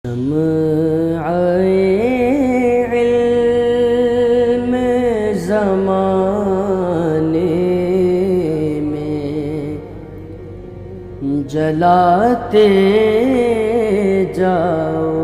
شمع علم زمانے میں جلاتے جاؤ۔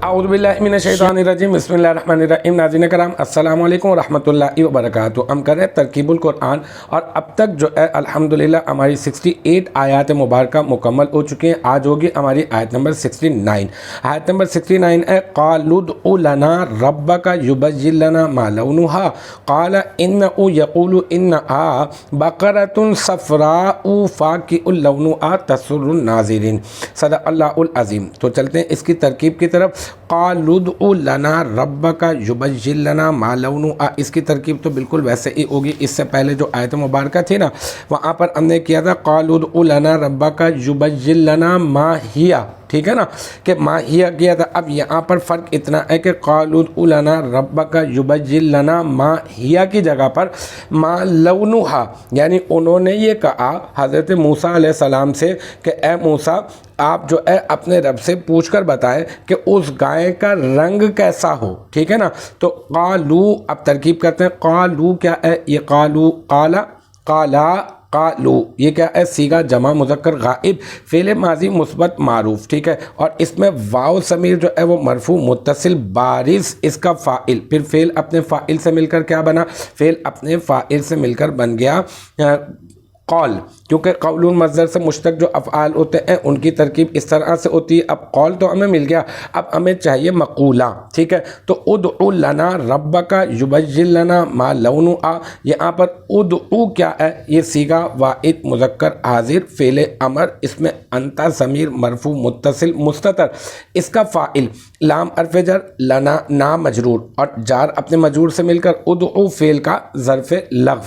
اعوذ باللہ من الشیطان الرجیم، بسم اللہ الرحمن الرحیم۔ ناظرین کرام السلام علیکم ورحمۃ اللہ وبرکاتہ۔ ہم کر رہے ہیں ترکیب القرآن، اور اب تک جو ہے الحمدللہ ہماری 68 آیات مبارکہ مکمل ہو چکی ہیں۔ آج ہوگی ہماری آیت نمبر 69۔ آیت نمبر 69 ہے قالوا ادع لنا ربک یبین لنا ما لونها قال انه یقول انها بقرۃ صفراء فاقع لونها تسر الناظرین۔ صدق اللہ العظیم۔ تو چلتے ہیں اس کی ترکیب کی طرف۔ قالوا ادع لنا ربک یبین لنا ما لونها، اس کی ترکیب تو بالکل ویسے ہی ہوگی۔ اس سے پہلے جو آیت مبارکہ تھی نا، وہاں پر ہم نے کیا تھا قالوا ادع لنا ربک یبین لنا ما ہی، ٹھیک ہے نا، کہ ما ہی کیا تھا۔ اب یہاں پر فرق اتنا ہے کہ قالوا ادع لنا ربک یبین لنا ما ہی کی جگہ پر ما لونها، یعنی انہوں نے یہ کہا حضرت موسیٰ علیہ السلام سے کہ اے موسیٰ، آپ جو ہے اپنے رب سے پوچھ کر بتائیں کہ اس گائے کا رنگ کیسا ہو، ٹھیک ہے نا۔ تو قالو، اب ترکیب کرتے ہیں۔ قالو کیا ہے؟ یہ قالو، قالا، قالا، قالو، یہ کیا ہے؟ صیغہ جمع مذکر غائب، فعل ماضی مثبت معروف، ٹھیک ہے۔ اور اس میں واو ضمیر جو ہے وہ مرفوع متصل بارز، اس کا فاعل، پھر فعل اپنے فاعل سے مل کر کیا بنا؟ فعل اپنے فاعل سے مل کر بن گیا قول، کیونکہ قول مصدر سے مشتق جو افعال ہوتے ہیں ان کی ترکیب اس طرح سے ہوتی ہے۔ اب قول تو ہمیں مل گیا، اب ہمیں چاہیے مقولہ، ٹھیک ہے۔ تو ادعو لنا ربک یبین لنا ما لونها، یہاں پر ادعو کیا ہے؟ یہ صیغہ واحد مذکر حاضر فعل امر، اس میں انت ضمیر مرفوع متصل مستتر، اس کا فاعل لام حرف جر، لنا نا مجرور، اور جار اپنے مجرور سے مل کر ادعو فعل کا ظرف لغو،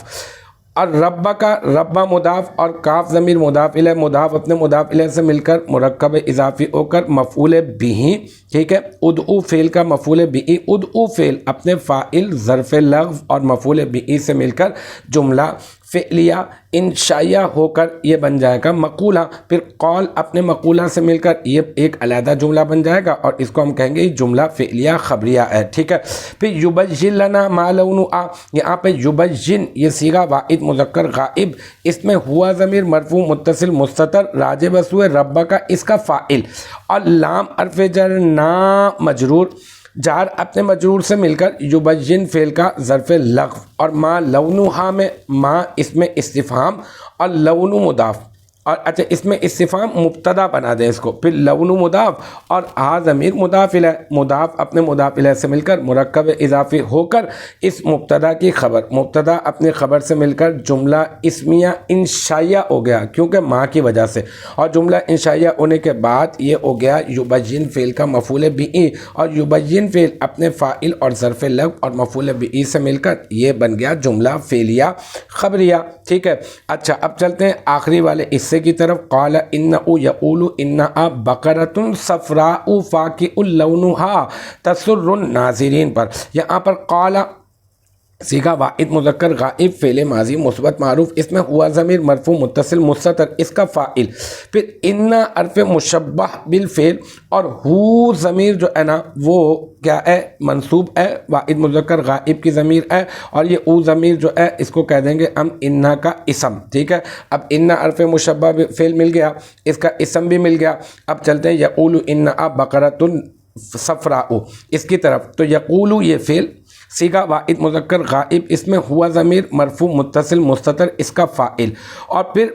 اور ربہ کا ربہ مضاف، اور کاف ضمیر مضاف الیہ، مضاف اپنے مضاف الیہ سے مل کر مرکب اضافی ہو کر مفعول بہ، ٹھیک ہے۔ ادعو فعل کا مفعول بہ، ادعو فعل اپنے فاعل ظرف لغو اور مفعول بہ سے مل کر جملہ فعلیہ انشائیہ ہو کر یہ بن جائے گا مقولہ۔ پھر قول اپنے مقولہ سے مل کر یہ ایک علیحدہ جملہ بن جائے گا، اور اس کو ہم کہیں گے یہ جملہ فعلیہ خبریہ ہے، ٹھیک ہے۔ پھر یبین لنا ما لونها، یہاں پہ یبین یہ صیغہ واحد مذکر غائب، اس میں ہوا ضمیر مرفوع متصل مستتر راجع بسوئے ربہ کا، اس کا فاعل، اور لام حرف جر نا مجرور، جار اپنے مجرور سے مل کر یبین فعل کا ظرف لغو، اور ما لونها میں ما اس میں استفہام، اور لون مضاف، اور اچھا اس میں استفہام مبتدا بنا دیں اس کو، پھر لون مضاف، اور ہا ضمیر مضاف الیہ، مضاف اپنے مضاف الیہ سے مل کر مرکب اضافی ہو کر اس مبتدا کی خبر، مبتدا اپنی خبر سے مل کر جملہ اسمیہ انشائیہ ہو گیا کیونکہ ماں کی وجہ سے، اور جملہ انشائیہ ہونے کے بعد یہ ہو گیا یبین فعل کا مفعول بہ، اور یبین فعل اپنے فاعل اور ظرف لغو اور مفعول بہ سے مل کر یہ بن گیا جملہ فعلیہ خبریہ، ٹھیک ہے۔ اچھا اب چلتے ہیں آخری والے حصے کی طرف۔ قال انه یقول انها بقرۃ صفراء فاقع لونها تسر الناظرین پر، یہاں پر قال صیغہ واحد مذکر غائب فعل ماضی مثبت معروف، اس میں ہوا ضمیر مرفوع متصل مستتر، اس کا فاعل، پھر ان حرف مشبہ بالفعل، اور ہو ضمیر جو ہے نا وہ کیا ہے؟ منصوب ہے، واحد مذکر غائب کی ضمیر ہے، اور یہ او ضمیر جو ہے اس کو کہہ دیں گے ہم انہا کا اسم، ٹھیک ہے۔ اب انہا حرف مشبہ فعل مل گیا، اس کا اسم بھی مل گیا۔ اب چلتے ہیں یقول انہا بقرۃ صفراء اس کی طرف۔ تو یقول یہ فعل صیغہ واحد مذکر غائب، اس میں ہوا ضمیر مرفوع متصل مستتر، اس کا فاعل، اور پھر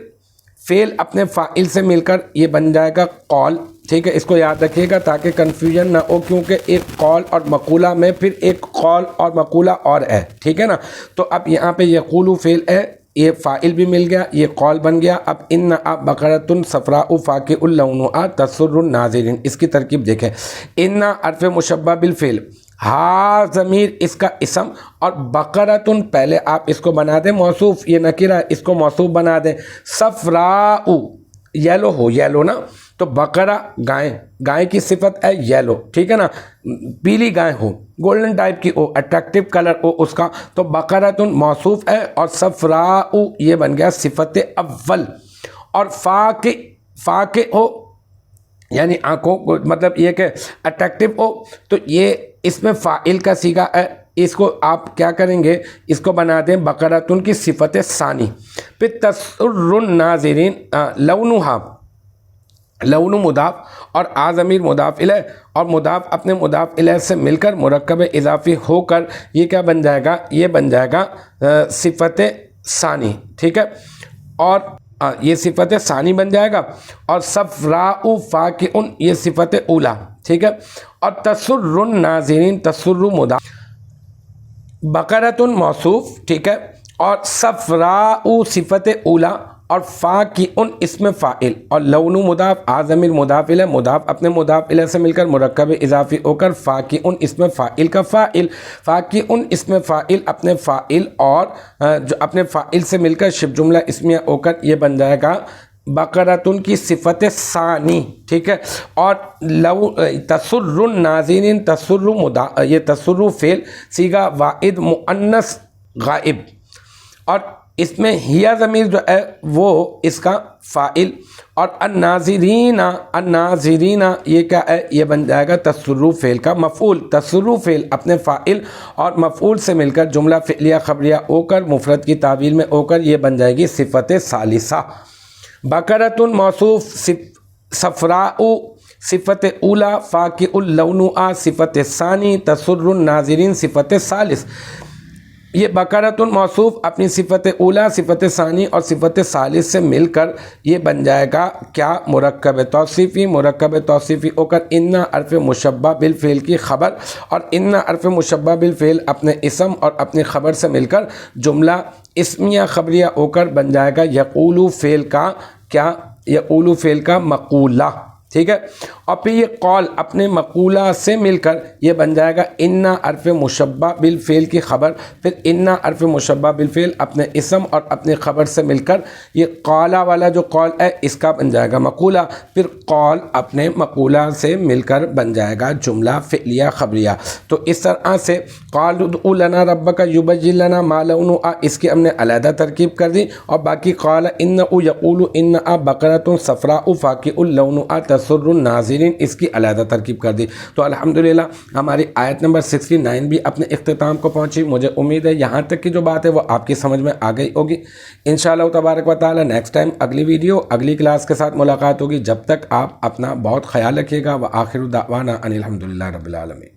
فعل اپنے فاعل سے مل کر یہ بن جائے گا قول، ٹھیک ہے۔ اس کو یاد رکھیے گا تاکہ کنفیوژن نہ ہو، کیونکہ ایک قول اور مقولہ میں پھر ایک قول اور مقولہ اور ہے، ٹھیک ہے نا۔ تو اب یہاں پہ یقول فعل ہے، یہ فاعل بھی مل گیا، یہ قول بن گیا۔ اب ان بقرۃ صفراء فاقع لونها تسر الناظرین، اس کی ترکیب دیکھیں۔ ان حرف مشبہ بالفعل، ہا ضمیر اس کا اسم، اور بقرۃ پہلے آپ اس کو بنا دیں موصوف، یہ نکرہ اس کو موصوف بنا دیں۔ صفراء یلو ہو، یلو نا، تو بقرہ گائے، گائے کی صفت ہے یلو، ٹھیک ہے نا، پیلی گائے ہو، گولڈن ٹائپ کی ہو، اٹریکٹیو کلر ہو اس کا، تو بقرۃ موصوف ہے، اور صفراء یہ بن گیا صفت اول، اور فاقع ہو یعنی آنکھوں کو مطلب یہ کہ اٹریکٹیو ہو، تو یہ اس میں فاعل کا صیغہ ہے، اس کو آپ کیا کریں گے، اس کو بنا دیں بقرۃن کی صفت ثانی. پھر تسر الناظرین، لونھا لون مضاف اور ضمیر مضاف الیہ اور مضاف اپنے مضاف الیہ سے مل کر مرکب اضافی ہو کر یہ کیا بن جائے گا، یہ بن جائے گا صفت ثانی. ٹھیک ہے، اور یہ صفت ثانی بن جائے گا. اور صفراء فاکئن یہ صفت اولا. ٹھیک ہے، اور تسر الناظرین تسر مضاف، بقرۃ موصوف. ٹھیک ہے، اور صفراء صفت اولا اور فاکئن اسم فاعل اور لون مضاف ضمیر مضاف الیہ مضاف اپنے مضاف الیہ سے مل کر مرکب اضافی ہو کر فاکئن اسم فاعل کا فاعل، فاکئن اسم فاعل اپنے فاعل اور جو اپنے فاعل سے مل کر شبہ جملہ اسمیہ ہو کر یہ بن جائے گا بقرۃن کی صفت ثانی. ٹھیک ہے، اور تسر الناظرین تسر یہ تسر فعل صیغہ واحد مؤنث غائب، اور اس میں ہیا ضمیر جو ہے وہ اس کا فاعل، اور الناظرین الناظرین یہ کیا ہے، یہ بن جائے گا تسر فعل کا مفعول. تسر فعل اپنے فاعل اور مفعول سے مل کر جملہ فعلیہ خبریہ ہو کر مفرد کی تعویل میں ہو کر یہ بن جائے گی صفت ثالثہ. بقرۃ موصوف، صفراء صفت اولا، فاکئ اللون صفت ثانی، تسر الناظرین صفت ثالث. یہ بقرۃ موصوف اپنی صفت اولا، صفت ثانی اور صفت ثالث سے مل کر یہ بن جائے گا کیا، مرکب توصیفی. مرکب توصیفی ہو کر ان حرف مشبہ بالفعل کی خبر، اور ان حرف مشبہ بالفعل اپنے اسم اور اپنی خبر سے مل کر جملہ اسمیہ خبریہ ہو کر بن جائے گا یقول فعل کا کیا، یقول فعل کا مقولہ. ٹھیک ہے، اور پھر یہ قول اپنے مقولہ سے مل کر یہ بن جائے گا ان حرف مشبہ بالفعل کی خبر، پھر ان حرف مشبہ بالفعل اپنے اسم اور اپنی خبر سے مل کر یہ قولہ والا جو قول ہے اس کا بن جائے گا مقولہ، پھر قول اپنے مقولہ سے مل کر بن جائے گا جملہ فعلیہ خبریہ. تو اس طرح سے قالوا ادع لنا ربک یبین لنا ما لونھا اس کی ہم نے علیحدہ ترکیب کر دی، اور باقی قال انہ یقول انہا بقرۃ صفراء فاکئ لونھا تسر الناظرین اس کی علیحدہ ترکیب کر دی. تو الحمدللہ ہماری آیت نمبر 69 بھی اپنے اختتام کو پہنچی. مجھے امید ہے یہاں تک کی جو بات ہے وہ آپ کی سمجھ میں آ گئی ہوگی. انشاءاللہ تبارک و تعالی نیکسٹ ٹائم اگلی ویڈیو اگلی کلاس کے ساتھ ملاقات ہوگی. جب تک آپ اپنا بہت خیال رکھیے گا. وآخر دعوانا ان الحمدللہ رب العالمین.